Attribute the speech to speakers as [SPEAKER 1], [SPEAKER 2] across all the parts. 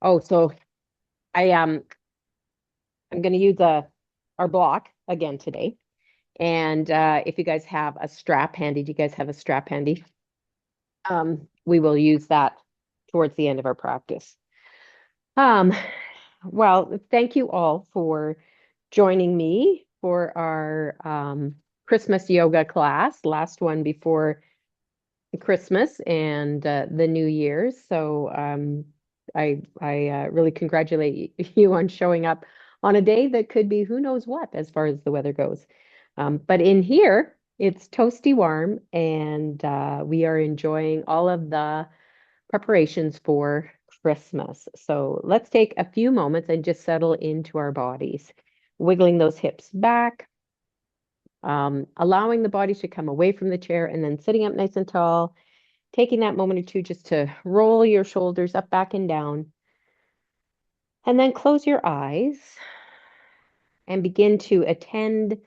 [SPEAKER 1] Oh, so I'm going to use our block again today. And if you guys have a strap handy, do you guys have a strap handy? We will use that towards the end of our practice. Um, well, thank you all for joining me for our Christmas yoga class, last one before Christmas and the New Year's. So I really congratulate you on showing up on a day that could be who knows what as far as the weather goes. But in here, it's toasty warm, and we are enjoying all of the preparations for Christmas. So let's take a few moments and just settle into our bodies, wiggling those hips back, allowing the body to come away from the chair, and then sitting up nice and tall, taking that moment or two just to roll your shoulders up, back, and down. And then close your eyes and begin to attend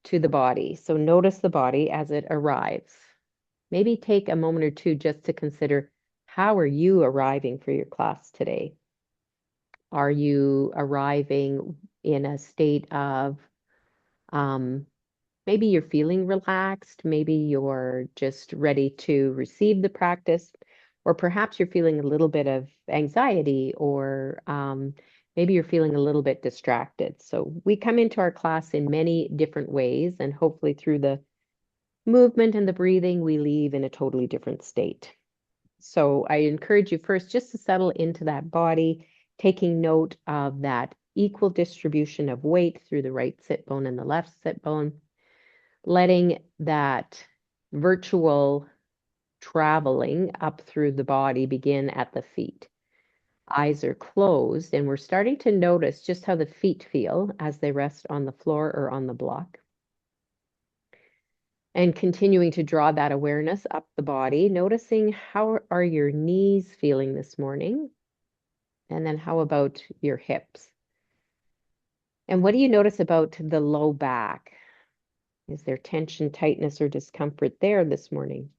[SPEAKER 1] to the body. So notice the body as it arrives. Maybe take a moment or two just to consider, how are you arriving for your class today? Are you arriving in a state of maybe you're feeling relaxed, maybe you're just ready to receive the practice, or perhaps you're feeling a little bit of anxiety, or maybe you're feeling a little bit distracted. So we come into our class in many different ways, and hopefully through the movement and the breathing, we leave in a totally different state. So I encourage you first just to settle into that body, taking note of that equal distribution of weight through the right sit bone and the left sit bone, letting that virtual traveling up through the body begin at the feet. Eyes are closed, and we're starting to notice just how the feet feel as they rest on the floor or on the block. And continuing to draw that awareness up the body, noticing how are your knees feeling this morning? And then how about your hips? And what do you notice about the low back? Is there tension, tightness, or discomfort there this morning?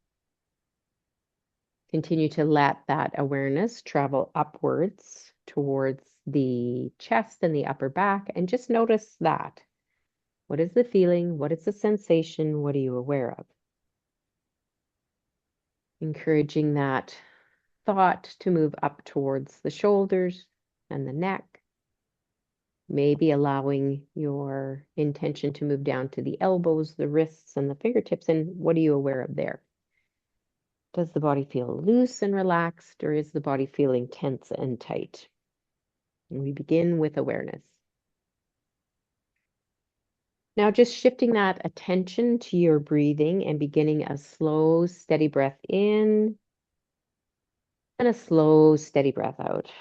[SPEAKER 1] Continue to let that awareness travel upwards towards the chest and the upper back, and just notice that. What is the feeling? What is the sensation? What are you aware of? Encouraging that thought to move up towards the shoulders and the neck. Maybe allowing your intention to move down to the elbows, the wrists, and the fingertips. And what are you aware of there? Does the body feel loose and relaxed, or is the body feeling tense and tight? And we begin with awareness. Now just shifting that attention to your breathing and beginning a slow, steady breath in and a slow, steady breath out.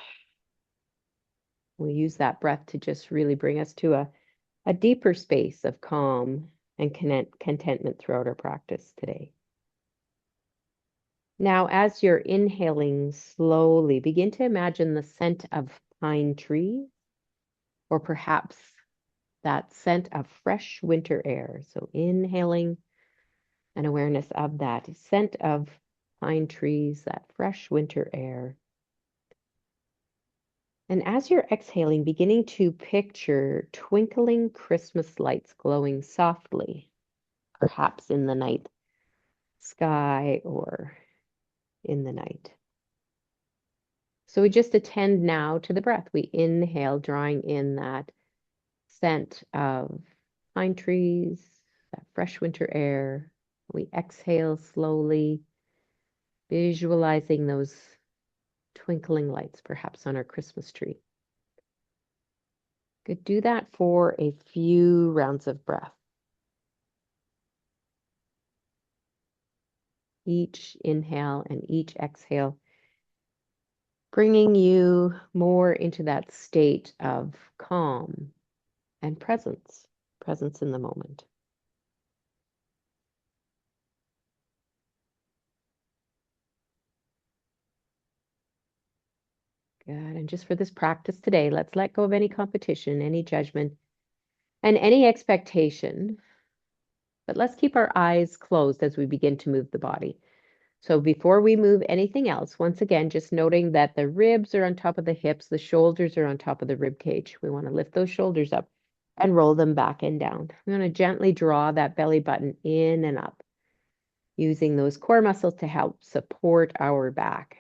[SPEAKER 1] We'll use that breath to just really bring us to a deeper space of calm and contentment throughout our practice today. Now, as you're inhaling slowly, begin to imagine the scent of pine trees, or perhaps that scent of fresh winter air. So inhaling an awareness of that scent of pine trees, that fresh winter air. And as you're exhaling, beginning to picture twinkling Christmas lights glowing softly, perhaps in the night sky or in the night. So we just attend now to the breath. We inhale, drawing in that scent of pine trees, that fresh winter air. We exhale slowly, visualizing those twinkling lights, perhaps on our Christmas tree. Good. Do that for a few rounds of breath. Each inhale and each exhale, bringing you more into that state of calm and presence in the moment. Good. And just for this practice today, let's let go of any competition, any judgment, and any expectation. But let's keep our eyes closed as we begin to move the body. So before we move anything else, once again, just noting that the ribs are on top of the hips, the shoulders are on top of the rib cage. We want to lift those shoulders up and roll them back and down. We're going to gently draw that belly button in and up, using those core muscles to help support our back.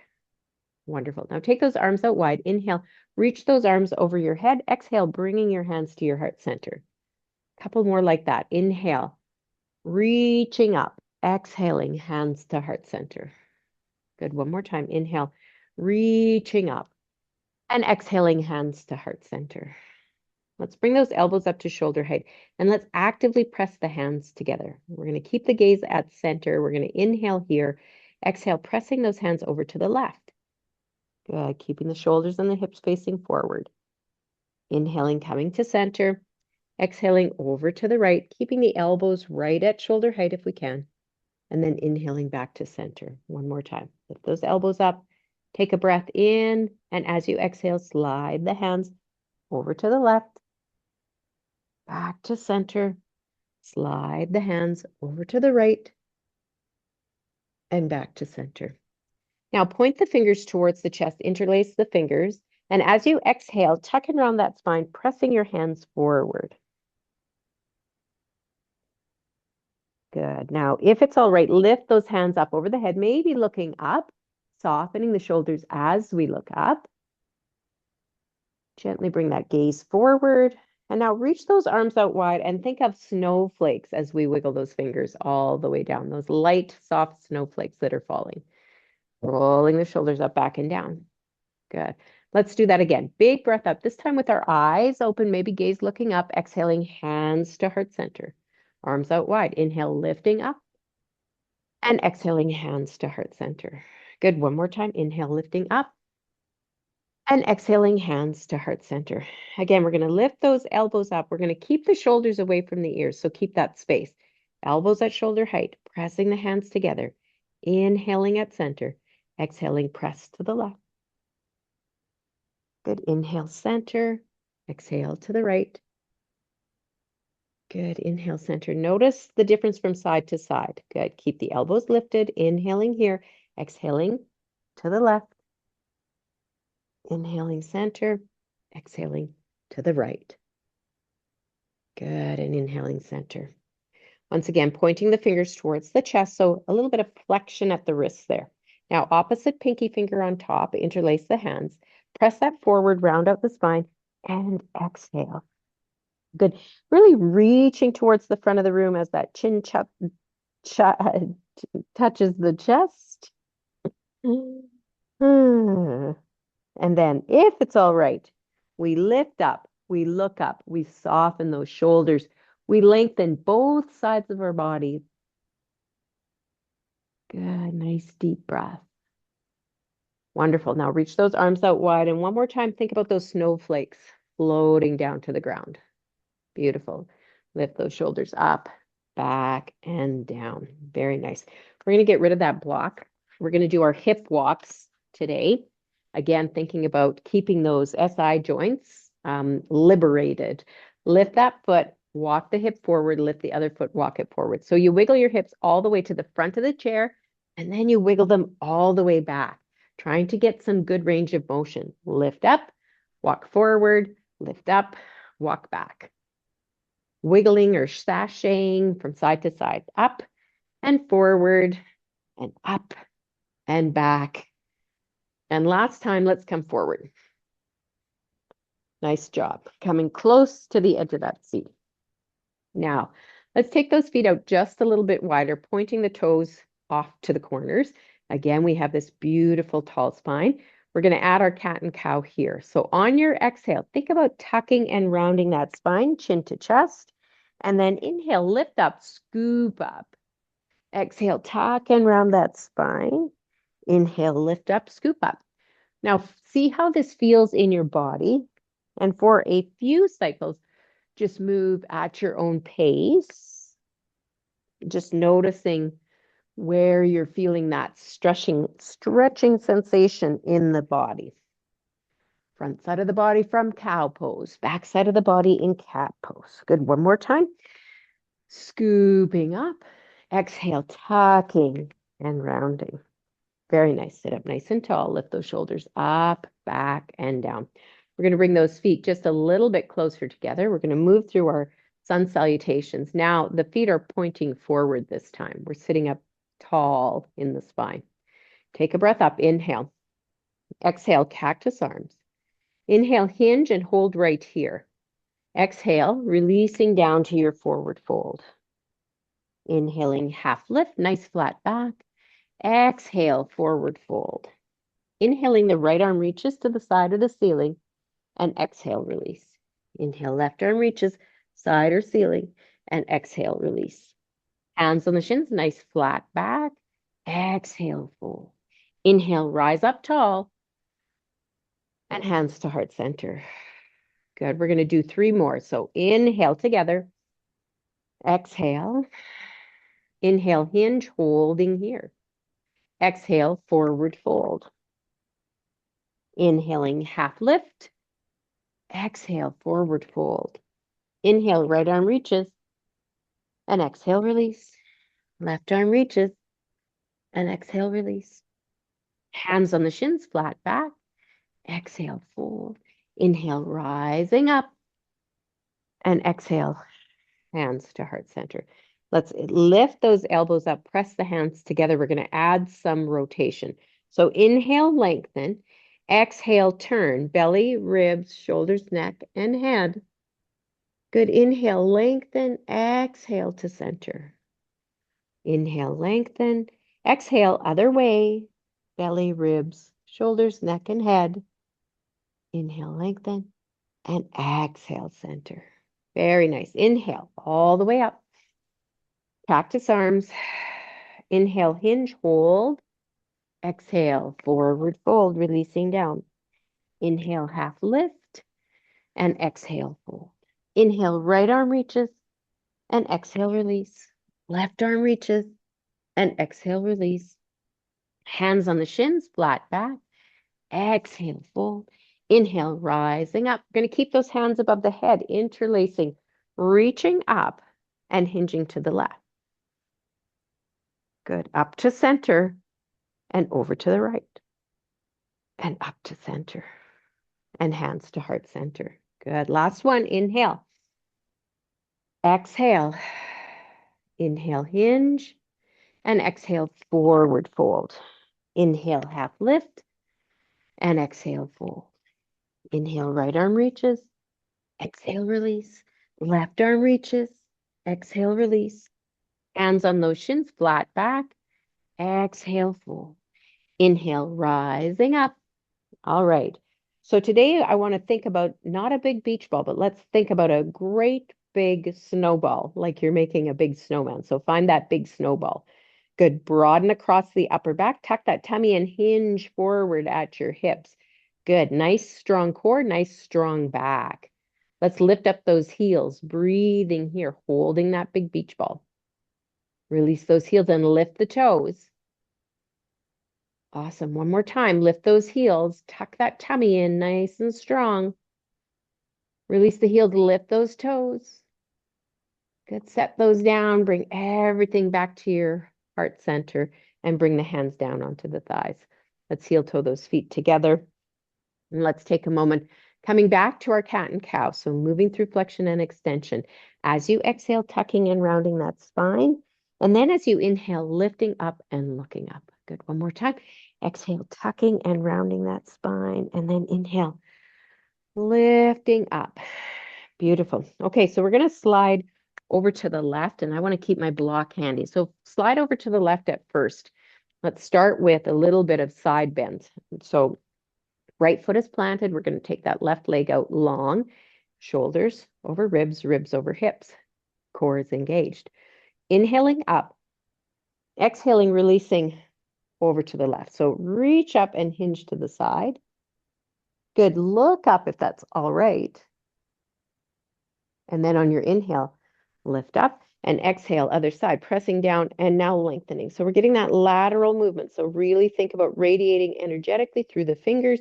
[SPEAKER 1] Wonderful. Now take those arms out wide. Inhale, reach those arms over your head. Exhale, bringing your hands to your heart center. A couple more like that. Inhale, reaching up. Exhaling, hands to heart center. Good. One more time. Inhale, reaching up. And exhaling, hands to heart center. Let's bring those elbows up to shoulder height and let's actively press the hands together. We're going to keep the gaze at center. We're going to inhale here. Exhale, pressing those hands over to the left. Good. Keeping the shoulders and the hips facing forward. Inhaling, coming to center. Exhaling over to the right, keeping the elbows right at shoulder height if we can. And then inhaling back to center. One more time. Lift those elbows up. Take a breath in. And as you exhale, slide the hands over to the left. Back to center. Slide the hands over to the right. And back to center. Now point the fingers towards the chest. Interlace the fingers. And as you exhale, tuck and round that spine, pressing your hands forward. Good. Now, if it's all right, lift those hands up over the head, maybe looking up, softening the shoulders as we look up. Gently bring that gaze forward. And now reach those arms out wide and think of snowflakes as we wiggle those fingers all the way down, those light, soft snowflakes that are falling. Rolling the shoulders up, back and down. Good. Let's do that again. Big breath up, this time with our eyes open, maybe gaze looking up, exhaling, hands to heart center. Arms out wide. Inhale, lifting up. And exhaling, hands to heart center. Good. One more time. Inhale, lifting up. And exhaling, hands to heart center. Again, we're going to lift those elbows up. We're going to keep the shoulders away from the ears, so keep that space. Elbows at shoulder height, pressing the hands together. Inhaling at center. Exhaling, press to the left. Good. Inhale, center. Exhale to the right. Good. Inhale, center. Notice the difference from side to side. Good. Keep the elbows lifted. Inhaling here. Exhaling to the left. Inhaling center. Exhaling to the right. Good. And inhaling center. Once again, pointing the fingers towards the chest. So a little bit of flexion at the wrists there. Now, opposite pinky finger on top. Interlace the hands. Press that forward. Round out the spine. And exhale. Good. Really reaching towards the front of the room as that chin touches the chest. And then, if it's all right, we lift up, we look up, we soften those shoulders. We lengthen both sides of our body. Good. Nice deep breath. Wonderful. Now reach those arms out wide. And one more time, think about those snowflakes floating down to the ground. Beautiful. Lift those shoulders up, back, and down. Very nice. We're going to get rid of that block. We're going to do our hip walks today. Again, thinking about keeping those SI joints liberated. Lift that foot, walk the hip forward, lift the other foot, walk it forward. So you wiggle your hips all the way to the front of the chair, and then you wiggle them all the way back, trying to get some good range of motion. Lift up, walk forward, lift up, walk back. Wiggling or sashaying from side to side, up and forward and up and back. And last time, let's come forward. Nice job. Coming close to the edge of that seat. Now, let's take those feet out just a little bit wider, pointing the toes off to the corners. Again, we have this beautiful tall spine. We're going to add our cat and cow here. So on your exhale, think about tucking and rounding that spine, chin to chest. And then inhale, lift up, scoop up. Exhale, tuck and round that spine. Inhale, lift up, scoop up. Now, see how this feels in your body. And for a few cycles, just move at your own pace. Just noticing where you're feeling that stretching sensation in the body. Front side of the body from cow pose, back side of the body in cat pose. Good. One more time. Scooping up. Exhale, tucking and rounding. Very nice. Sit up nice and tall. Lift those shoulders up, back, and down. We're going to bring those feet just a little bit closer together. We're going to move through our sun salutations. Now, the feet are pointing forward this time. We're sitting up tall in the spine. Take a breath up. Inhale. Exhale, cactus arms. Inhale, hinge and hold right here. Exhale, releasing down to your forward fold. Inhaling, half lift, nice flat back. Exhale, forward fold. Inhaling, the right arm reaches to the side of the ceiling, and exhale, release. Inhale, left arm reaches, side or ceiling, and exhale, release. Hands on the shins, nice flat back. Exhale, fold. Inhale, rise up tall, and hands to heart center. Good. We're going to do 3 more. So inhale together. Exhale. Inhale, hinge, holding here. Exhale, forward fold. Inhaling, half lift. Exhale, forward fold. Inhale, right arm reaches. And exhale, release. Left arm reaches. And exhale, release. Hands on the shins, flat back. Exhale, fold. Inhale, rising up. And exhale, hands to heart center. Let's lift those elbows up, press the hands together. We're going to add some rotation. So inhale, lengthen. Exhale, turn. Belly, ribs, shoulders, neck, and head. Good. Inhale, lengthen. Exhale to center. Inhale, lengthen. Exhale, other way. Belly, ribs, shoulders, neck, and head. Inhale, lengthen. And exhale, center. Very nice. Inhale, all the way up. Cactus arms. Inhale, hinge, hold. Exhale, forward fold, releasing down. Inhale, half lift. And exhale, fold. Inhale, right arm reaches. And exhale, release. Left arm reaches. And exhale, release. Hands on the shins, flat back. Exhale, fold. Inhale, rising up. We're going to keep those hands above the head, interlacing, reaching up and hinging to the left. Good. Up to center and over to the right. And up to center and hands to heart center. Good. Last one. Inhale. Exhale. Inhale, hinge. And exhale, forward fold. Inhale, half lift. And exhale, fold. Inhale, right arm reaches. Exhale, release. Left arm reaches. Exhale, release. Hands on those shins, flat back. Exhale, fold. Inhale, rising up. All right. So today I want to think about not a big beach ball, but let's think about a great big snowball, like you're making a big snowman. So find that big snowball. Good. Broaden across the upper back. Tuck that tummy and hinge forward at your hips. Good. Nice strong core, nice strong back. Let's lift up those heels, breathing here, holding that big beach ball. Release those heels and lift the toes. Awesome. One more time. Lift those heels. Tuck that tummy in nice and strong. Release the heels. Lift those toes. Good. Set those down. Bring everything back to your heart center and bring the hands down onto the thighs. Let's heel toe those feet together. And let's take a moment coming back to our cat and cow. So moving through flexion and extension. As you exhale, tucking and rounding that spine. And then as you inhale, lifting up and looking up. Good. One more time. Exhale, tucking and rounding that spine. And then inhale, lifting up. Beautiful. Okay, so we're going to slide over to the left. And I want to keep my block handy. So slide over to the left at first. Let's start with a little bit of side bend. So right foot is planted. We're going to take that left leg out long. Shoulders over ribs, ribs over hips. Core is engaged. Inhaling up. Exhaling, releasing over to the left. So reach up and hinge to the side. Good. Look up if that's all right. And then on your inhale, lift up and exhale, other side, pressing down and now lengthening. So we're getting that lateral movement. So really think about radiating energetically through the fingers,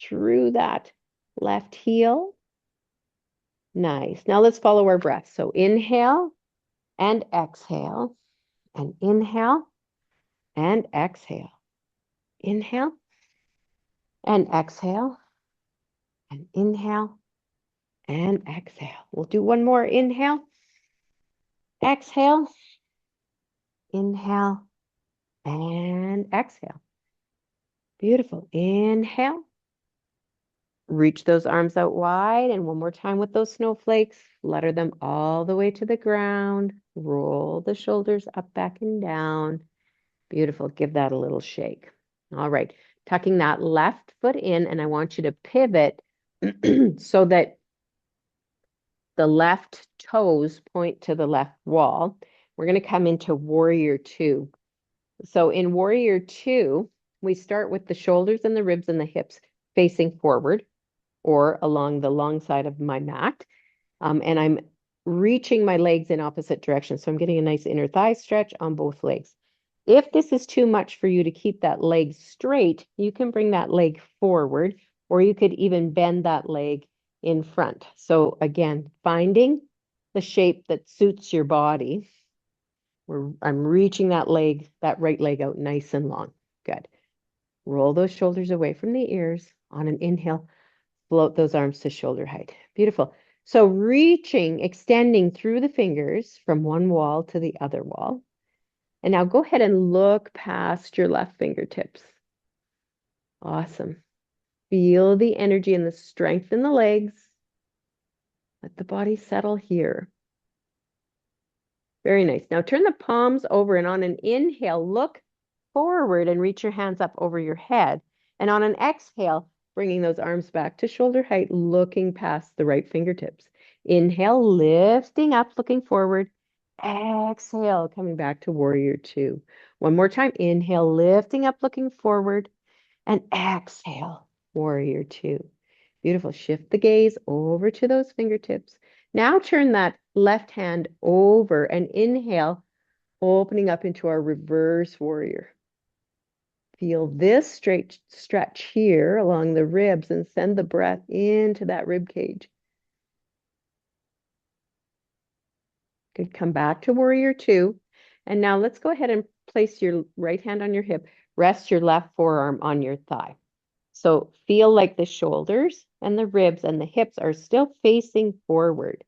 [SPEAKER 1] through that left heel. Nice. Now let's follow our breath. So inhale and exhale, and inhale and exhale. Inhale and exhale and inhale and exhale. We'll do one more. Inhale, exhale, inhale, and exhale. Beautiful. Inhale. Reach those arms out wide. And one more time with those snowflakes. Flutter them all the way to the ground. Roll the shoulders up, back, and down. Beautiful. Give that a little shake. All right. Tucking that left foot in, and I want you to pivot so that the left toes point to the left wall. We're going to come into warrior two. So in warrior two, we start with the shoulders and the ribs and the hips facing forward or along the long side of my mat. And I'm reaching my legs in opposite directions. So I'm getting a nice inner thigh stretch on both legs. If this is too much for you to keep that leg straight, you can bring that leg forward, or you could even bend that leg in front. So again, finding the shape that suits your body. I'm reaching that leg, that right leg out nice and long. Good. Roll those shoulders away from the ears. On an inhale, float those arms to shoulder height. Beautiful. So reaching, extending through the fingers from one wall to the other wall. And now go ahead and look past your left fingertips. Awesome. Feel the energy and the strength in the legs. Let the body settle here. Very nice. Now turn the palms over, and on an inhale, look forward and reach your hands up over your head. And on an exhale, bringing those arms back to shoulder height, looking past the right fingertips. Inhale, lifting up, looking forward. Exhale, coming back to warrior two. One more time. Inhale, lifting up, looking forward. And exhale, warrior two. Beautiful. Shift the gaze over to those fingertips. Now turn that left hand over and inhale, opening up into our reverse warrior. Feel this straight stretch here along the ribs and send the breath into that rib cage. Good. Come back to warrior two. And now let's go ahead and place your right hand on your hip. Rest your left forearm on your thigh. So feel like the shoulders and the ribs and the hips are still facing forward.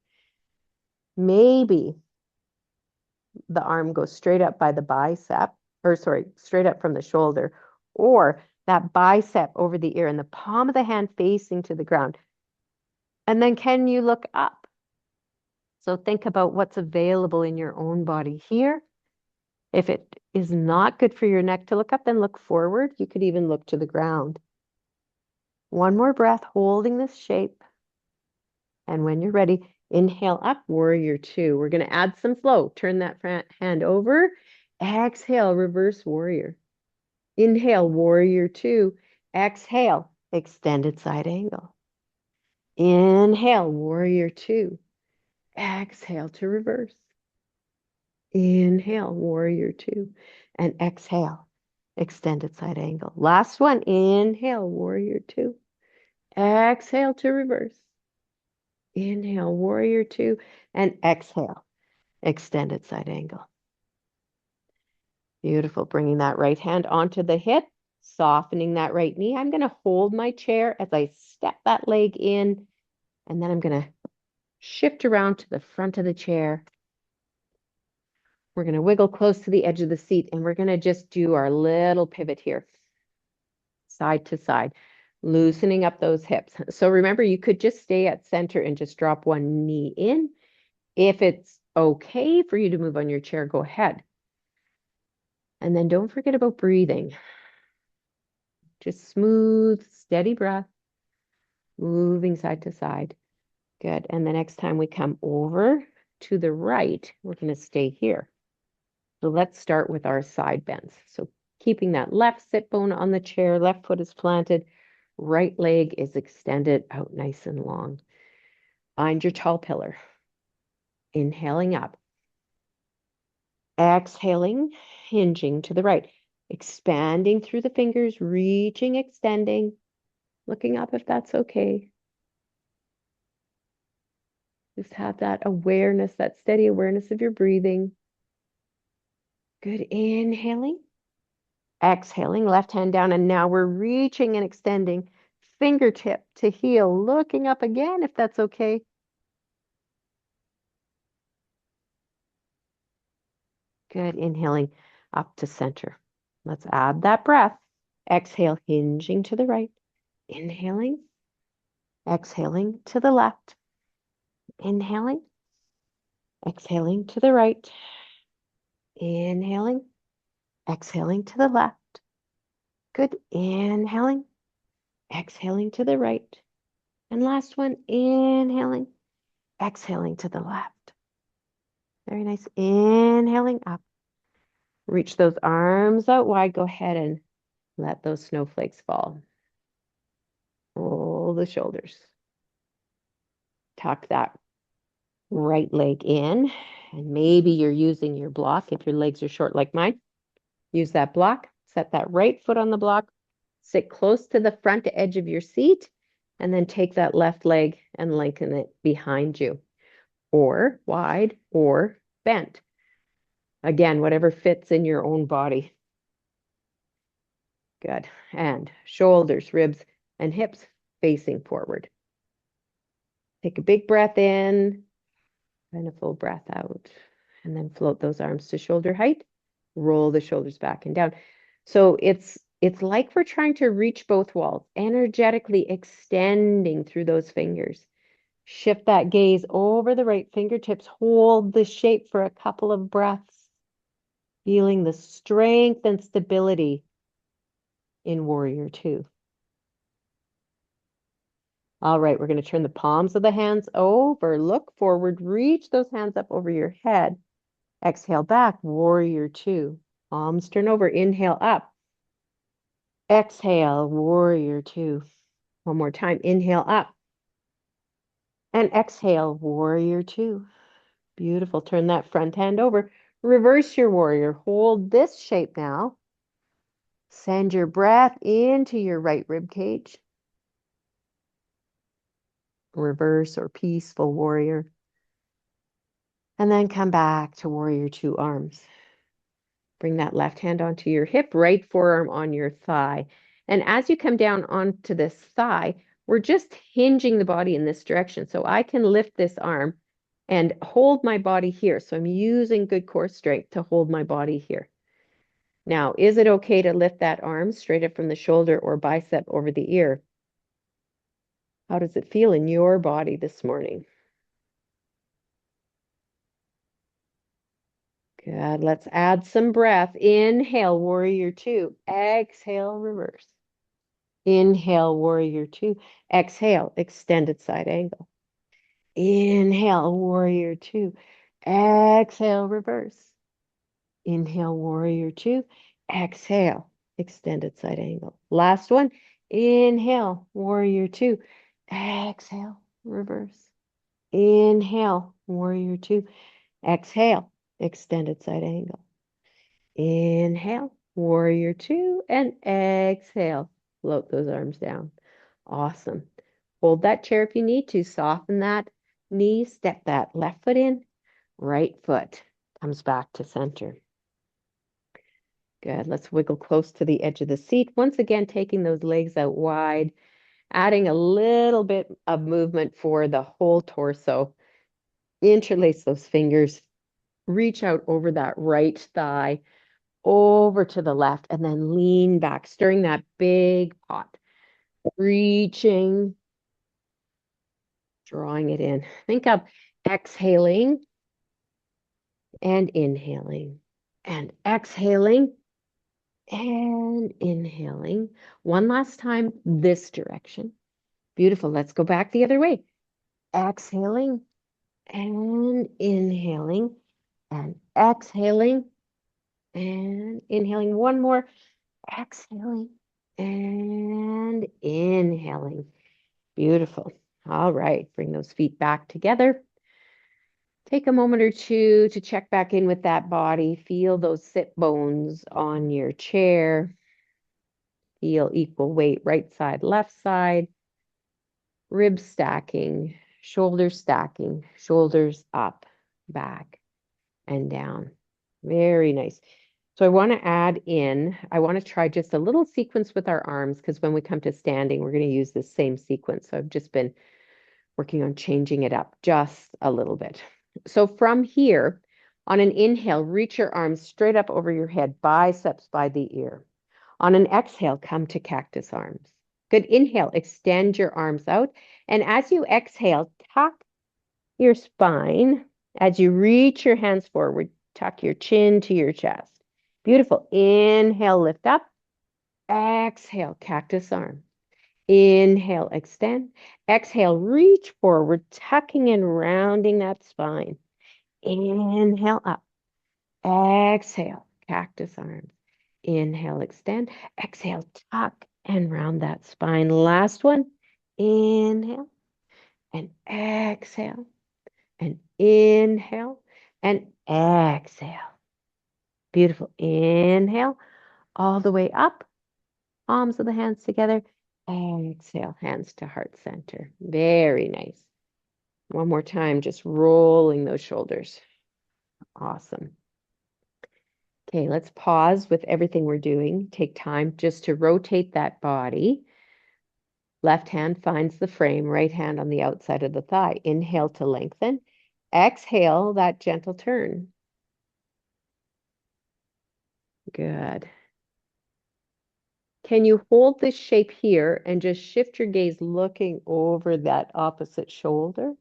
[SPEAKER 1] Maybe the arm goes straight up by the bicep, or sorry, straight up from the shoulder, or that bicep over the ear and the palm of the hand facing to the ground. And then can you look up? So think about what's available in your own body here. If it is not good for your neck to look up, then look forward. You could even look to the ground. One more breath, holding this shape. And when you're ready, inhale up, warrior two. We're going to add some flow. Turn that front hand over. Exhale, reverse warrior. Inhale, warrior two. Exhale, extended side angle. Inhale, warrior two. Exhale to reverse. Inhale, warrior two. And exhale, extended side angle. Last one, inhale, warrior two. Exhale to reverse. Inhale, warrior two. And exhale, extended side angle. Beautiful. Bringing that right hand onto the hip, softening that right knee. I'm going to hold my chair as I step that leg in, and then I'm going to shift around to the front of the chair. We're going to wiggle close to the edge of the seat, and we're going to just do our little pivot here, side to side, loosening up those hips. So remember, you could just stay at center and just drop one knee in. If it's okay for you to move on your chair, go ahead. And then don't forget about breathing. Just smooth, steady breath, moving side to side. Good. And the next time we come over to the right, we're going to stay here. So let's start with our side bends. So keeping that left sit bone on the chair, left foot is planted, right leg is extended out nice and long. Find your tall pillar. Inhaling up. Exhaling, hinging to the right. Expanding through the fingers, reaching, extending, looking up if that's okay. Just have that awareness, that steady awareness of your breathing. Good. Inhaling Exhaling, left hand down, and now we're reaching and extending fingertip to heel, looking up again if that's okay. Good, inhaling up to center. Let's add that breath. Exhale, hinging to the right. Inhaling, exhaling to the left. Inhaling, exhaling to the right. Inhaling, exhaling to the left. Good, inhaling, exhaling to the right. And last one, inhaling, exhaling to the left. Very nice. Inhaling up. Reach those arms out wide. Go ahead and let those snowflakes fall. Roll the shoulders. Tuck that right leg in. And maybe you're using your block. If your legs are short like mine, use that block. Set that right foot on the block. Sit close to the front edge of your seat. And then take that left leg and lengthen it behind you. Or wide or bent. Again, whatever fits in your own body. Good. And shoulders, ribs, and hips facing forward. Take a big breath in and a full breath out. And then float those arms to shoulder height. Roll the shoulders back and down. So it's like we're trying to reach both walls, energetically extending through those fingers. Shift that gaze over the right fingertips. Hold the shape for a couple of breaths. Feeling the strength and stability in Warrior Two. All right, we're going to turn the palms of the hands over, look forward, reach those hands up over your head. Exhale back, Warrior Two. Palms turn over, inhale up. Exhale, Warrior Two. One more time, inhale up. And exhale, Warrior Two. Beautiful, turn that front hand over. Reverse your warrior, hold this shape now. Send your breath into your right rib cage. Reverse or peaceful warrior. And then come back to Warrior Two arms. Bring that left hand onto your hip, right forearm on your thigh. And as you come down onto this thigh, we're just hinging the body in this direction. So I can lift this arm and hold my body here. So I'm using good core strength to hold my body here. Now, is it okay to lift that arm straight up from the shoulder or bicep over the ear? How does it feel in your body this morning? Good. Let's add some breath. Inhale, Warrior Two. Exhale, reverse. Inhale, Warrior Two. Exhale, extended side angle. Inhale, Warrior Two. Exhale, reverse. Inhale, Warrior Two. Exhale, extended side angle. Last one. Inhale, Warrior Two. Exhale, reverse. Inhale, Warrior Two. Exhale, extended side angle. Inhale, Warrior Two, and exhale. Float those arms down. Awesome. Hold that chair if you need to. Soften that knee. Step that left foot in. Right foot comes back to center. Good. Let's wiggle close to the edge of the seat. Once again, taking those legs out wide, adding a little bit of movement for the whole torso. Interlace those fingers. Reach out over that right thigh, over to the left, and then lean back, stirring that big pot. Reaching, drawing it in. Think of exhaling and inhaling, and exhaling and inhaling. One last time, this direction. Beautiful. Let's go back the other way. Exhaling and inhaling, and exhaling and inhaling. One more. Exhaling and inhaling. Beautiful. All right, bring those feet back together. Take a moment or two to check back in with that body. Feel those sit bones on your chair. Feel equal weight, right side, left side. Ribs stacking, shoulders stacking, shoulders up, back, and down. Very nice. So I want to add in, I want to try just a little sequence with our arms because when we come to standing, we're going to use this same sequence. So I've just been working on changing it up just a little bit. So from here, on an inhale, reach your arms straight up over your head, biceps by the ear. On an exhale, come to cactus arms. Good. Inhale, extend your arms out. And as you exhale, tuck your spine. As you reach your hands forward, tuck your chin to your chest. Beautiful. Inhale, lift up. Exhale, cactus arm. Inhale, extend. Exhale, reach forward, tucking and rounding that spine. Inhale up. Exhale, cactus arms. Inhale, extend. Exhale, tuck and round that spine. Last one. Inhale and exhale and inhale and exhale. Beautiful. Inhale all the way up. Palms of the hands together. Exhale, hands to heart center. Very nice. One more time, just rolling those shoulders. Awesome. Okay, let's pause with everything we're doing. Take time just to rotate that body. Left hand finds the frame, right hand on the outside of the thigh. Inhale to lengthen. Exhale, that gentle turn. Good. Can you hold this shape here and just shift your gaze looking over that opposite shoulder?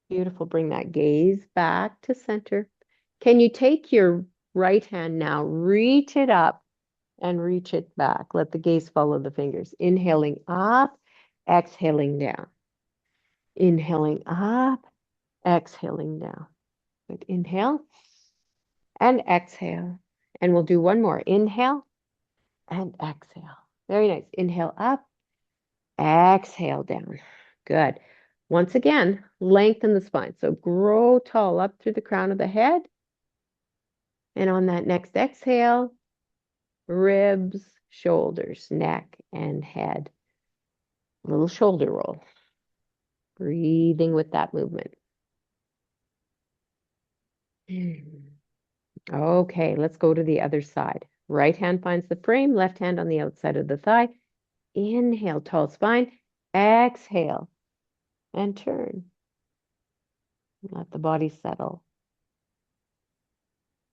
[SPEAKER 1] Beautiful. Bring that gaze back to center. Can you take your right hand now, reach it up and reach it back? Let the gaze follow the fingers. Inhaling up, exhaling down. Inhaling up, exhaling down. Good. Inhale and exhale. And we'll do one more. Inhale and exhale. Very nice. Inhale up, exhale down. Good. Once again, lengthen the spine. So grow tall up through the crown of the head. And on that next exhale, ribs, shoulders, neck, and head. A little shoulder roll. Breathing with that movement. Okay, let's go to the other side. Right hand finds the frame, left hand on the outside of the thigh. Inhale, tall spine. Exhale, and turn. Let the body settle.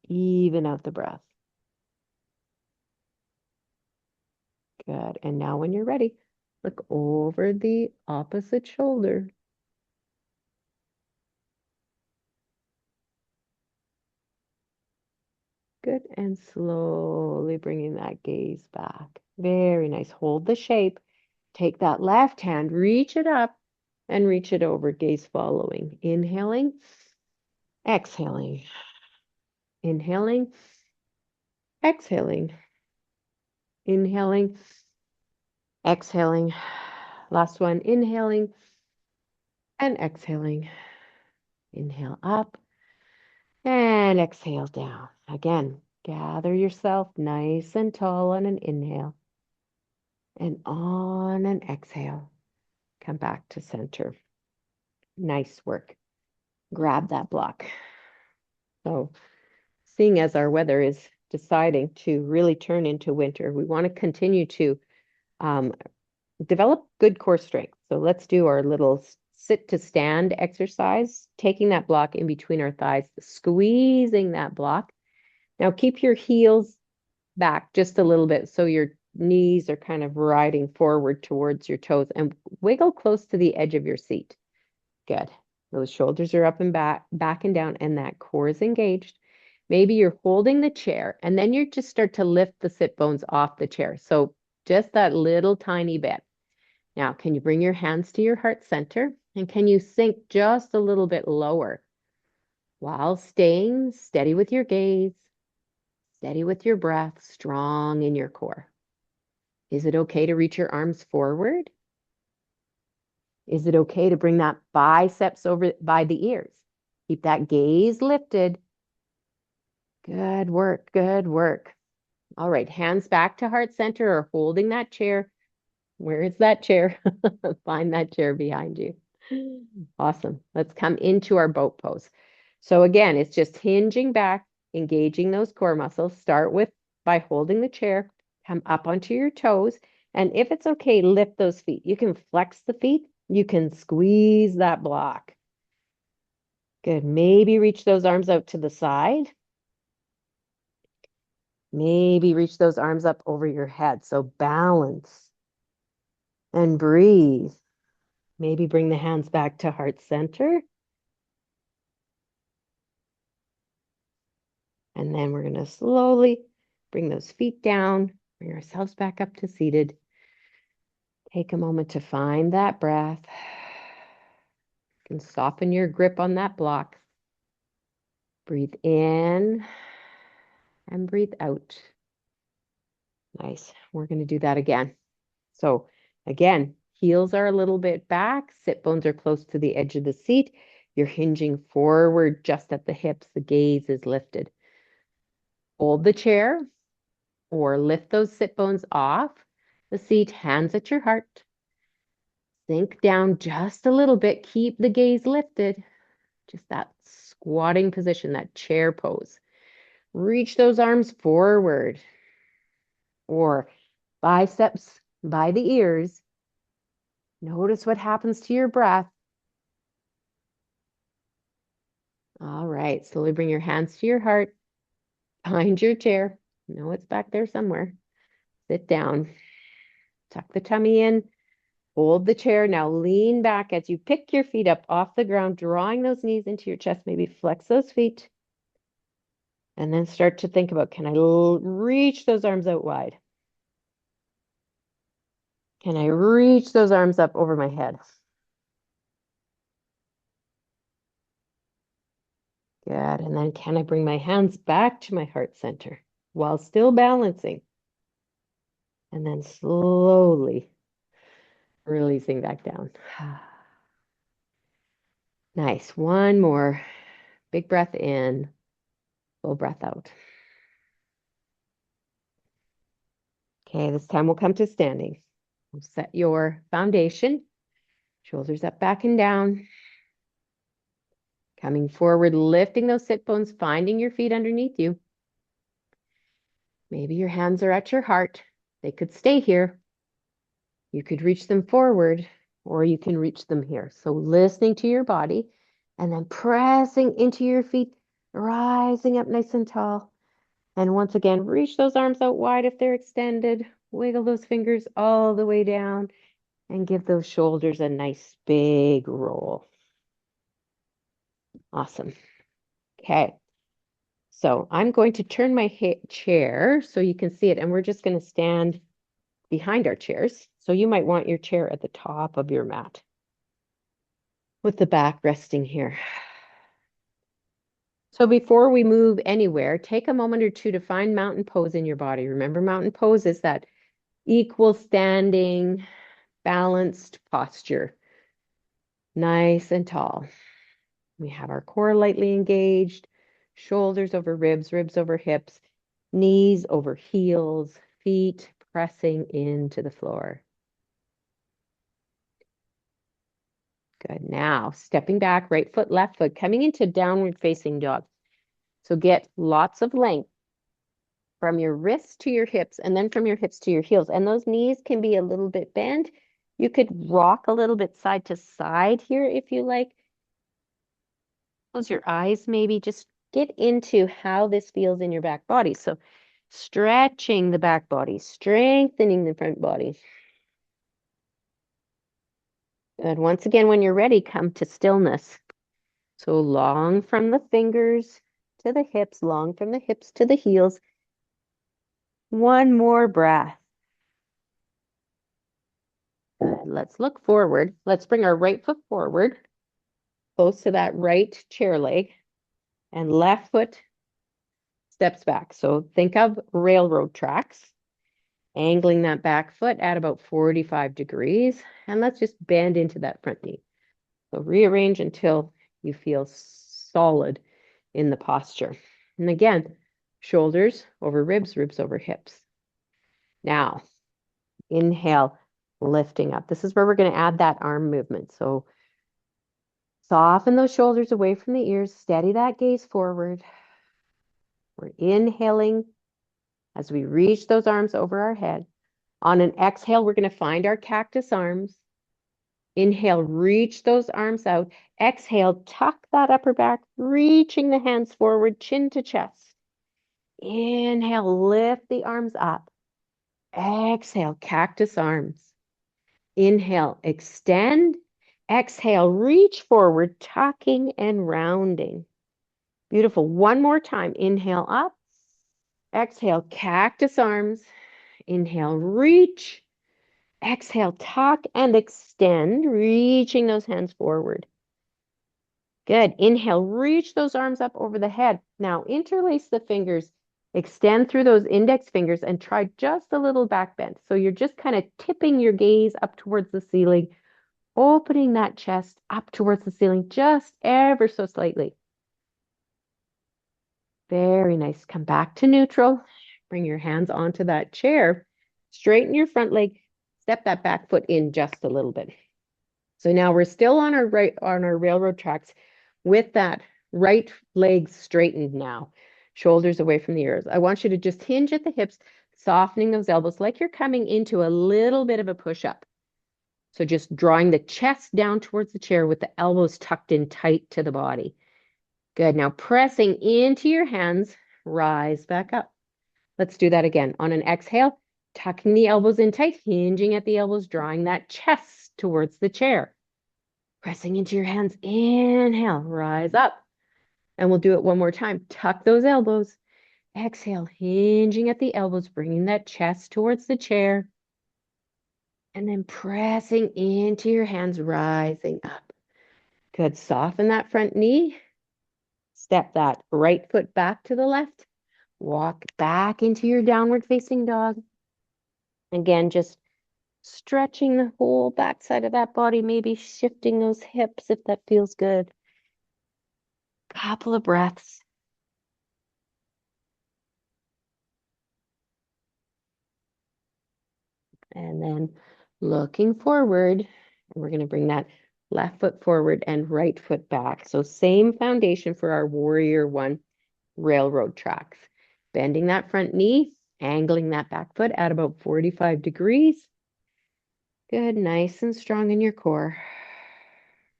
[SPEAKER 1] Even out the breath. Good. And now when you're ready, look over the opposite shoulder. Good. And slowly bringing that gaze back. Very nice. Hold the shape. Take that left hand, reach it up and reach it over. Gaze following. Inhaling, exhaling. Inhaling, exhaling. Inhaling, exhaling. Last one. Inhaling and exhaling. Inhale up and exhale down. Again, gather yourself nice and tall on an inhale. And on an exhale, come back to center. Nice work. Grab that block. So, seeing as our weather is deciding to really turn into winter, we want to continue to develop good core strength. So let's do our little sit to stand exercise, taking that block in between our thighs, squeezing that block. Now keep your heels back just a little bit so your knees are kind of riding forward towards your toes and wiggle close to the edge of your seat. Good. Those shoulders are up and back and down, and that core is engaged. Maybe you're holding the chair and then you just start to lift the sit bones off the chair. So just that little tiny bit. Now, can you bring your hands to your heart center? And can you sink just a little bit lower while staying steady with your gaze, steady with your breath, strong in your core? Is it okay to reach your arms forward? Is it okay to bring that biceps over by the ears? Keep that gaze lifted. Good work, good work. All right, hands back to heart center or holding that chair. Where is that chair? Find that chair behind you. Awesome. Let's come into our boat pose. So again, it's just hinging back, engaging those core muscles. Start with by holding the chair, come up onto your toes. And if it's okay, lift those feet. You can flex the feet. You can squeeze that block. Good. Maybe reach those arms out to the side. Maybe reach those arms up over your head. So balance and breathe. Maybe bring the hands back to heart center. And then we're going to slowly bring those feet down, bring ourselves back up to seated. Take a moment to find that breath. You can soften your grip on that block. Breathe in and breathe out. Nice. We're going to do that again. So again, heels are a little bit back. Sit bones are close to the edge of the seat. You're hinging forward just at the hips. The gaze is lifted. Hold the chair or lift those sit bones off the seat, hands at your heart. Sink down just a little bit. Keep the gaze lifted. Just that squatting position, that chair pose. Reach those arms forward or biceps by the ears. Notice what happens to your breath. All right, slowly bring your hands to your heart. Find your chair. Know it's back there somewhere. Sit down. Tuck the tummy in. Hold the chair. Now lean back as you pick your feet up off the ground, drawing those knees into your chest. Maybe flex those feet. And then start to think about, can I reach those arms out wide? Can I reach those arms up over my head? Good. And then can I bring my hands back to my heart center while still balancing? And then slowly releasing back down. Nice. One more. Big breath in, full breath out. Okay, this time we'll come to standing. We'll set your foundation. Shoulders up, back, and down. Coming forward, lifting those sit bones, finding your feet underneath you. Maybe your hands are at your heart. They could stay here. You could reach them forward, or you can reach them here. So listening to your body, and then pressing into your feet, rising up nice and tall. And once again, reach those arms out wide if they're extended. Wiggle those fingers all the way down and give those shoulders a nice big roll. Awesome. Okay. So I'm going to turn my chair so you can see it, and we're just going to stand behind our chairs. So you might want your chair at the top of your mat with the back resting here. So before we move anywhere, take a moment or two to find mountain pose in your body. Remember, mountain pose is that equal standing, balanced posture. Nice and tall. We have our core lightly engaged, shoulders over ribs, ribs over hips, knees over heels, feet pressing into the floor. Good. Now, stepping back, right foot, left foot, coming into downward facing dog. So get lots of length from your wrists to your hips and then from your hips to your heels. And those knees can be a little bit bent. You could rock a little bit side to side here if you like. Close your eyes, maybe just get into how this feels in your back body. So stretching the back body, strengthening the front body. Good. Once again, when you're ready, come to stillness. So long from the fingers to the hips, long from the hips to the heels. One more breath. Good. Let's look forward. Let's bring our right foot forward, close to that right chair leg, and left foot steps back. So think of railroad tracks, angling that back foot at about 45 degrees. And let's just bend into that front knee. So rearrange until you feel solid in the posture. And again, shoulders over ribs, ribs over hips. Now, inhale, lifting up. This is where we're going to add that arm movement. So Soften those shoulders away from the ears. Steady that gaze forward. We're inhaling as we reach those arms over our head. On an exhale, we're going to find our cactus arms. Inhale, reach those arms out. Exhale, tuck that upper back, reaching the hands forward, chin to chest. Inhale, lift the arms up. Exhale, cactus arms. Inhale, extend. Exhale, reach forward, tucking and rounding. Beautiful. One more time. Inhale up. Exhale, cactus arms. Inhale, reach. Exhale, tuck and extend, reaching those hands forward. Good. Inhale, reach those arms up over the head. Now interlace the fingers, extend through those index fingers and try just a little back bend. So you're just kind of tipping your gaze up towards the ceiling, opening that chest up towards the ceiling just ever so slightly. Very nice. Come back to neutral. Bring your hands onto that chair. Straighten your front leg. Step that back foot in just a little bit. So now we're still on our railroad tracks with that right leg straightened now. Shoulders away from the ears. I want you to just hinge at the hips, softening those elbows like you're coming into a little bit of a push-up. So just drawing the chest down towards the chair with the elbows tucked in tight to the body. Good. Now pressing into your hands, rise back up. Let's do that again. On an exhale, tucking the elbows in tight, hinging at the elbows, drawing that chest towards the chair. Pressing into your hands, inhale, rise up. And we'll do it one more time. Tuck those elbows. Exhale, hinging at the elbows, bringing that chest towards the chair. And then pressing into your hands, rising up. Good. Soften that front knee. Step that right foot back to the left. Walk back into your downward facing dog. Again, just stretching the whole backside of that body, maybe shifting those hips if that feels good. Couple of breaths. And then looking forward, and we're going to bring that left foot forward and right foot back. So same foundation for our warrior one railroad tracks. Bending that front knee, angling that back foot at about 45 degrees. Good, nice and strong in your core.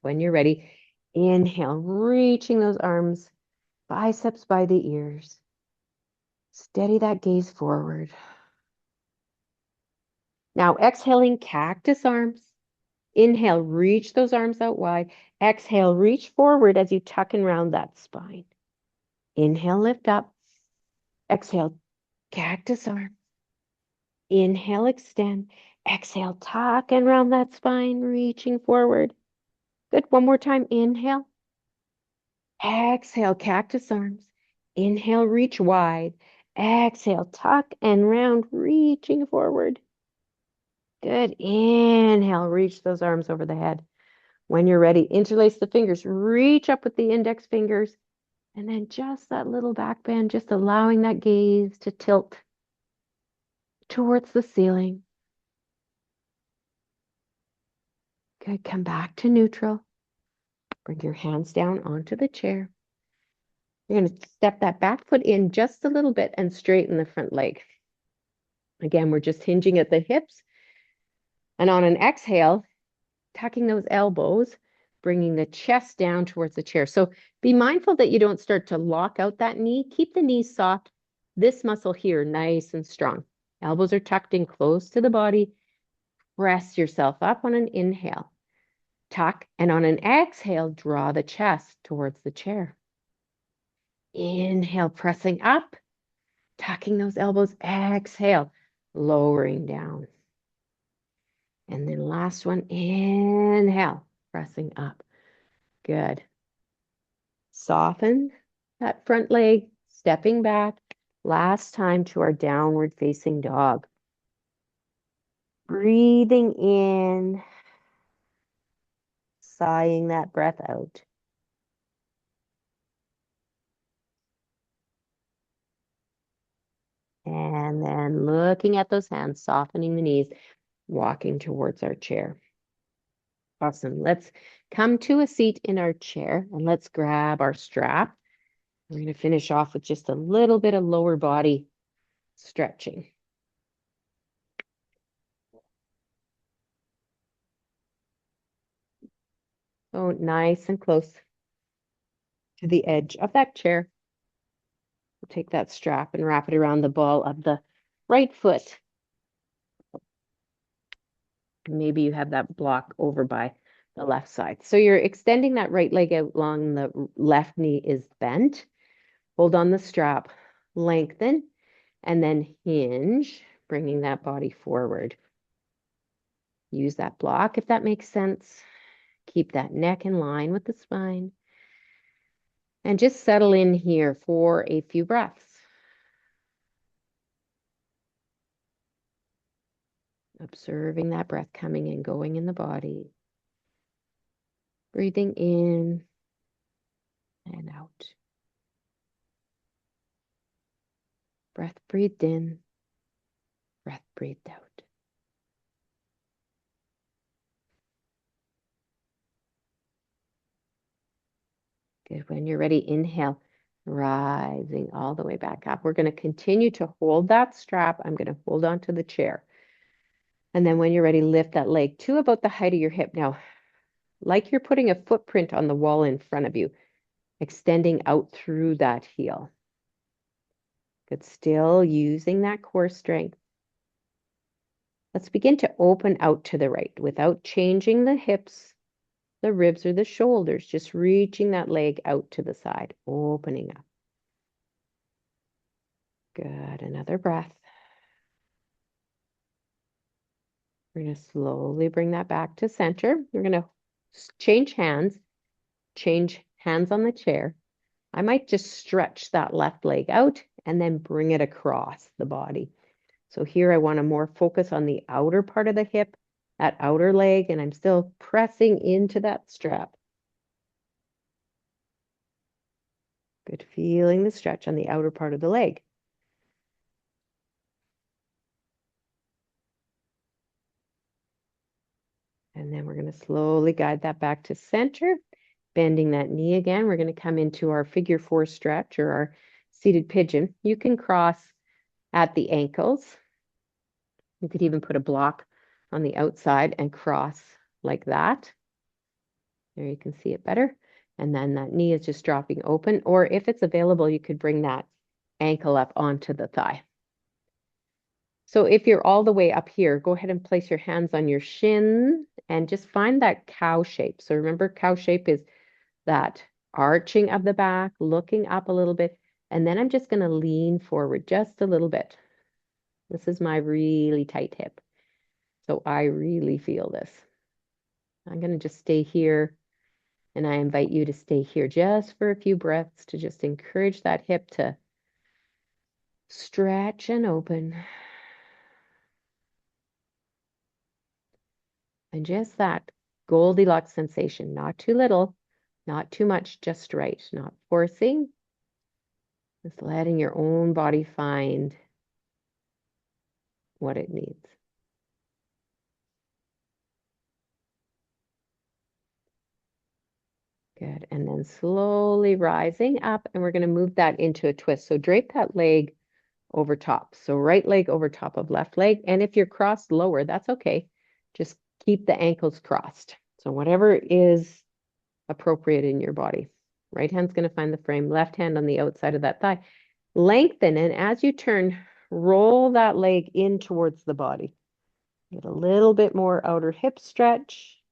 [SPEAKER 1] When you're ready, inhale, reaching those arms, biceps by the ears. Steady that gaze forward. Now exhaling, cactus arms. Inhale, reach those arms out wide. Exhale, reach forward as you tuck and round that spine. Inhale, lift up. Exhale, cactus arm. Inhale, extend. Exhale, tuck and round that spine, reaching forward. Good. One more time. Inhale. Exhale, cactus arms. Inhale, reach wide. Exhale, tuck and round, reaching forward. Good. Inhale, reach those arms over the head. When you're ready, interlace the fingers, reach up with the index fingers, and then just that little back bend, just allowing that gaze to tilt towards the ceiling. Good. Come back to neutral. Bring your hands down onto the chair. You're going to step that back foot in just a little bit and straighten the front leg. Again, we're just hinging at the hips. And on an exhale, tucking those elbows, bringing the chest down towards the chair. So be mindful that you don't start to lock out that knee. Keep the knees soft. This muscle here, nice and strong. Elbows are tucked in close to the body. Press yourself up on an inhale. Tuck, and on an exhale, draw the chest towards the chair. Inhale, pressing up, tucking those elbows. Exhale, lowering down. And then last one, inhale, pressing up. Good. Soften that front leg, stepping back. Last time to our downward facing dog. Breathing in, sighing that breath out. And then looking at those hands, softening the knees, walking towards our chair. Awesome. Let's come to a seat in our chair and let's grab our strap. We're going to finish off with just a little bit of lower body stretching. So nice and close to the edge of that chair. We'll take that strap and wrap it around the ball of the right foot. Maybe you have that block over by the left side. So you're extending that right leg out long, the left knee is bent. Hold on the strap, lengthen, and then hinge, bringing that body forward. Use that block if that makes sense. Keep that neck in line with the spine. And just settle in here for a few breaths. Observing that breath coming and going in the body. Breathing in and out. Breath breathed in, breath breathed out. Good. When you're ready, inhale, rising all the way back up. We're going to continue to hold that strap. I'm going to hold on to the chair. And then when you're ready, lift that leg to about the height of your hip. Now, like you're putting a footprint on the wall in front of you, extending out through that heel. Good. Still using that core strength. Let's begin to open out to the right without changing the hips, the ribs, or the shoulders. Just reaching that leg out to the side, opening up. Good. Another breath. We're going to slowly bring that back to center. We're going to change hands on the chair. I might just stretch that left leg out and then bring it across the body. So here I want to more focus on the outer part of the hip, that outer leg, and I'm still pressing into that strap. Good. Feeling the stretch on the outer part of the leg. And then we're going to slowly guide that back to center, bending that knee again. We're going to come into our figure 4 stretch or our seated pigeon. You can cross at the ankles. You could even put a block on the outside and cross like that. There you can see it better. And then that knee is just dropping open. Or if it's available, you could bring that ankle up onto the thigh. So if you're all the way up here, go ahead and place your hands on your shins and just find that cow shape. So remember, cow shape is that arching of the back, looking up a little bit. And then I'm just going to lean forward just a little bit. This is my really tight hip. So I really feel this. I'm going to just stay here. And I invite you to stay here just for a few breaths to just encourage that hip to stretch and open. And just that Goldilocks sensation, not too little, not too much, just right, not forcing, just letting your own body find what it needs. Good. And then slowly rising up, and we're going to move that into a twist. So drape that leg over top. So right leg over top of left leg. And if you're crossed lower, that's okay. Just keep the ankles crossed. So whatever is appropriate in your body. Right hand's going to find the frame, left hand on the outside of that thigh. Lengthen, and as you turn, roll that leg in towards the body. Get a little bit more outer hip stretch.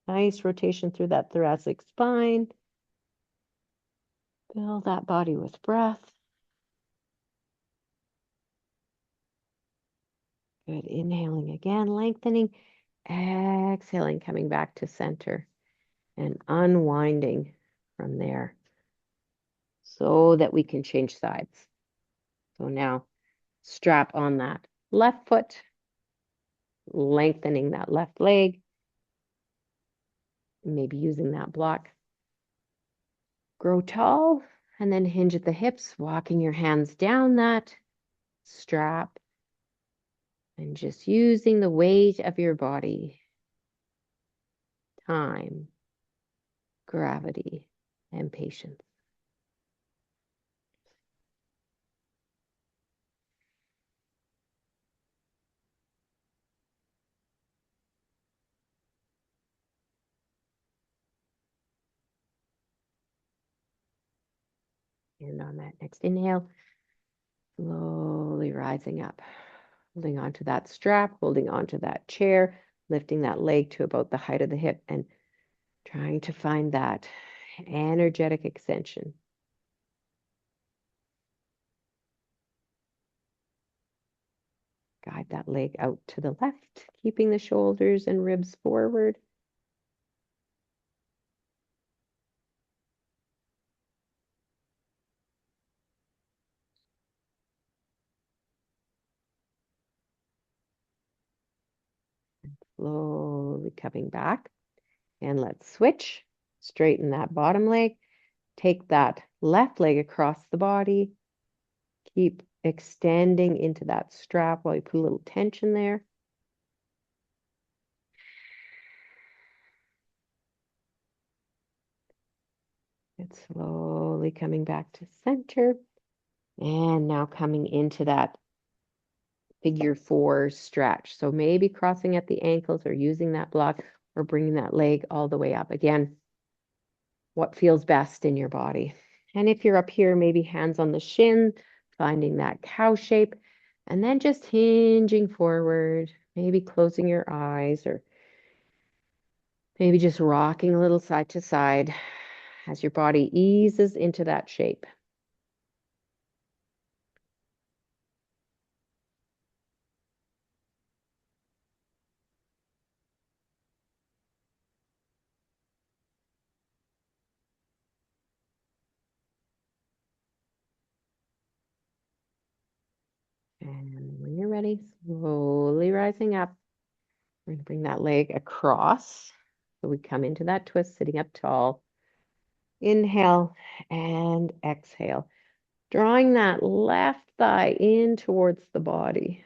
[SPEAKER 1] Nice rotation through that thoracic spine. Fill that body with breath. Good. Inhaling again, lengthening. Exhaling, coming back to center and unwinding from there so that we can change sides. So now strap on that left foot, lengthening that left leg, maybe using that block. Grow tall and then hinge at the hips, walking your hands down that strap and just using the weight of your body time, gravity, and patience. And on that next inhale, slowly rising up, holding onto that strap, holding onto that chair, lifting that leg to about the height of the hip and trying to find that energetic extension. Guide that leg out to the left, keeping the shoulders and ribs forward. Slowly coming back. And let's switch. Straighten that bottom leg. Take that left leg across the body. Keep extending into that strap while you put a little tension there. It's slowly coming back to center. And now coming into that figure 4 stretch. So maybe crossing at the ankles or using that block or bringing that leg all the way up. Again, what feels best in your body. And if you're up here, maybe hands on the shin, finding that cow shape, and then just hinging forward, maybe closing your eyes or maybe just rocking a little side to side as your body eases into that shape. And when you're ready, slowly rising up. We're going to bring that leg across. So we come into that twist, sitting up tall. Inhale and exhale. Drawing that left thigh in towards the body.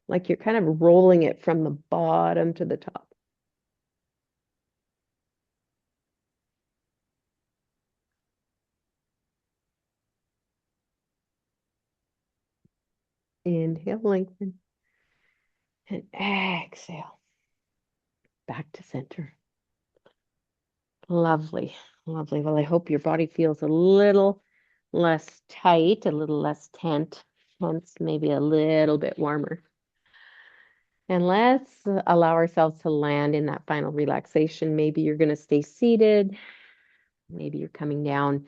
[SPEAKER 1] Like you're kind of rolling it from the bottom to the top. Inhale, lengthen. And exhale. Back to center. Lovely, lovely. Well, I hope your body feels a little less tight, a little less tense, maybe a little bit warmer. And let's allow ourselves to land in that final relaxation. Maybe you're going to stay seated. Maybe you're coming down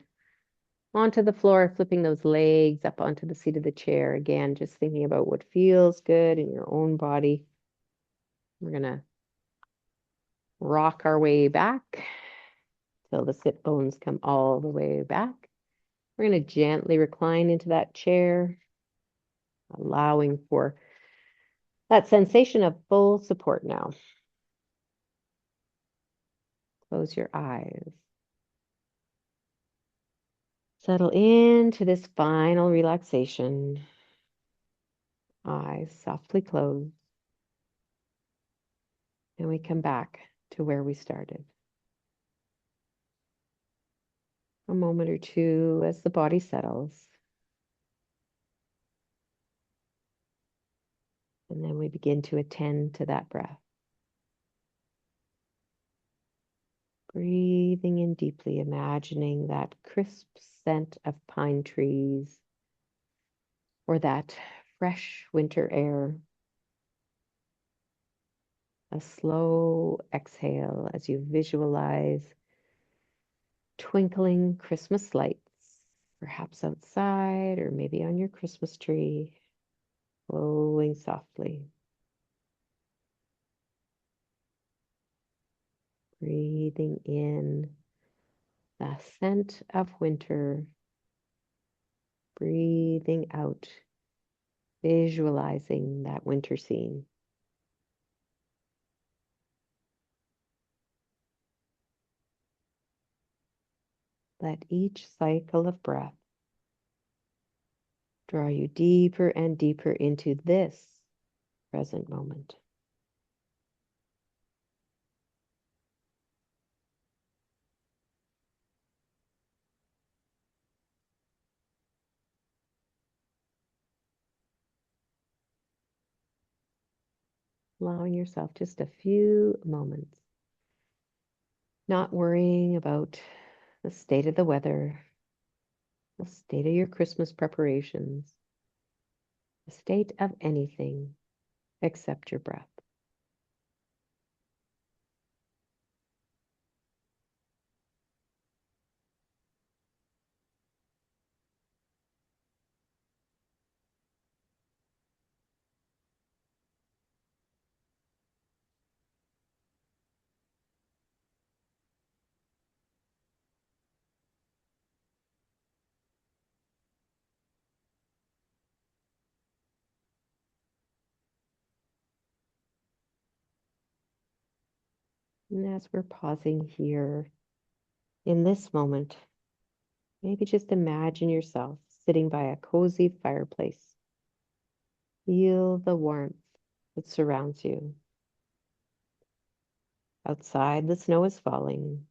[SPEAKER 1] onto the floor, flipping those legs up onto the seat of the chair. Again, just thinking about what feels good in your own body. We're going to rock our way back till the sit bones come all the way back. We're going to gently recline into that chair, allowing for that sensation of full support now. Close your eyes. Settle into this final relaxation. Eyes softly closed. And we come back to where we started. A moment or two as the body settles. And then we begin to attend to that breath. Breathing in deeply, imagining that crisp scent of pine trees or that fresh winter air. A slow exhale as you visualize twinkling Christmas lights, perhaps outside or maybe on your Christmas tree, glowing softly. Breathing in the scent of winter, breathing out, visualizing that winter scene. Let each cycle of breath draw you deeper and deeper into this present moment. allowing yourself just a few moments, not worrying about the state of the weather, the state of your Christmas preparations, the state of anything except your breath. And as we're pausing here in this moment, maybe just imagine yourself sitting by a cozy fireplace. Feel the warmth that surrounds you. Outside, the snow is falling.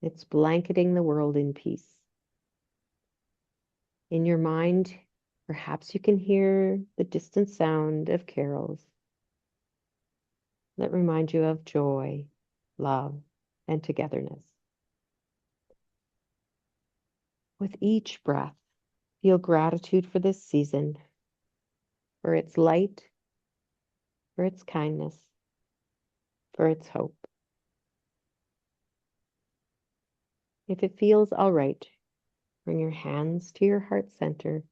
[SPEAKER 1] It's blanketing the world in peace. In your mind, perhaps you can hear the distant sound of carols that remind you of joy, love, and togetherness. With each breath, feel gratitude for this season, for its light, for its kindness, for its hope. If it feels all right, bring your hands to your heart center.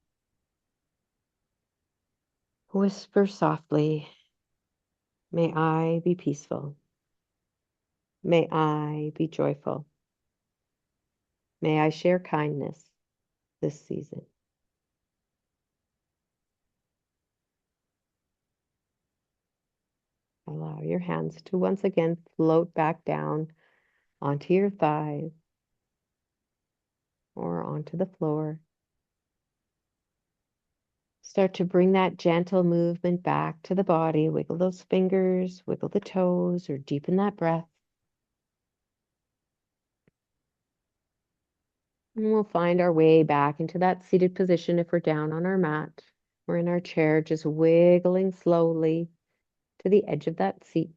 [SPEAKER 1] Whisper softly, may I be peaceful. May I be joyful. May I share kindness this season. Allow your hands to once again float back down onto your thighs or onto the floor. Start to bring that gentle movement back to the body. Wiggle those fingers, wiggle the toes, or deepen that breath. And we'll find our way back into that seated position if we're down on our mat. We're in our chair, just wiggling slowly to the edge of that seat.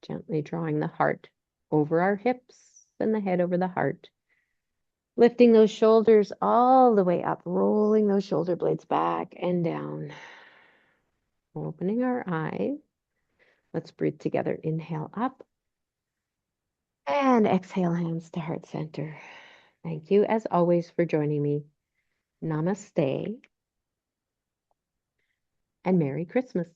[SPEAKER 1] Gently drawing the heart over our hips and the head over the heart. Lifting those shoulders all the way up, rolling those shoulder blades back and down. Opening our eyes. Let's breathe together. Inhale up. And exhale, hands to heart center. Thank you, as always, for joining me. Namaste and Merry Christmas.